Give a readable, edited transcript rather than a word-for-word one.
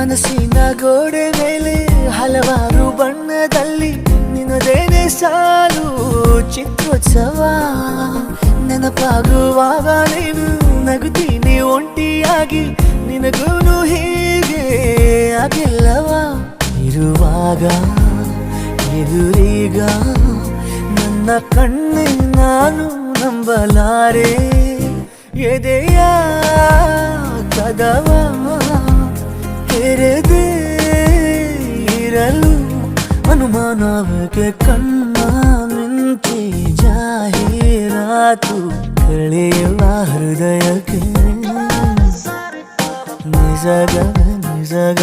ಮನಸ್ಸಿನ ಗೋಡೆ ಮೇಲೆ ಹಲವಾರು ಬಣ್ಣದಲ್ಲಿ ನಿನ್ನದೇನೆ ಸಾಲು ಚಿತ್ರೋತ್ಸವ ನೆನಪಾಗುವಾಗ ನೀನು ನಗುತ್ತೀನಿ ಒಂಟಿಯಾಗಿ ನಿನಗೂನು ಹೀಗೆ ಆಗಿಲ್ಲವ ಇರುವಾಗ ಎದುರೀಗ ನನ್ನ ಕಣ್ಣೆ ನಾನು ನಂಬಲಾರೆ ಎದೆಯ ಕದವ ತೆರೆದೇ ಇರಲು ಅನುಮಾನವಕ್ಕೆ ಕಣ್ಣ ಮಿಂಚಿ ಜಾಹೀರಾತು ಕಳೆಯುವ ಹೃದಯಕ್ಕೆ ನಿಜಗ ನಿಜಗ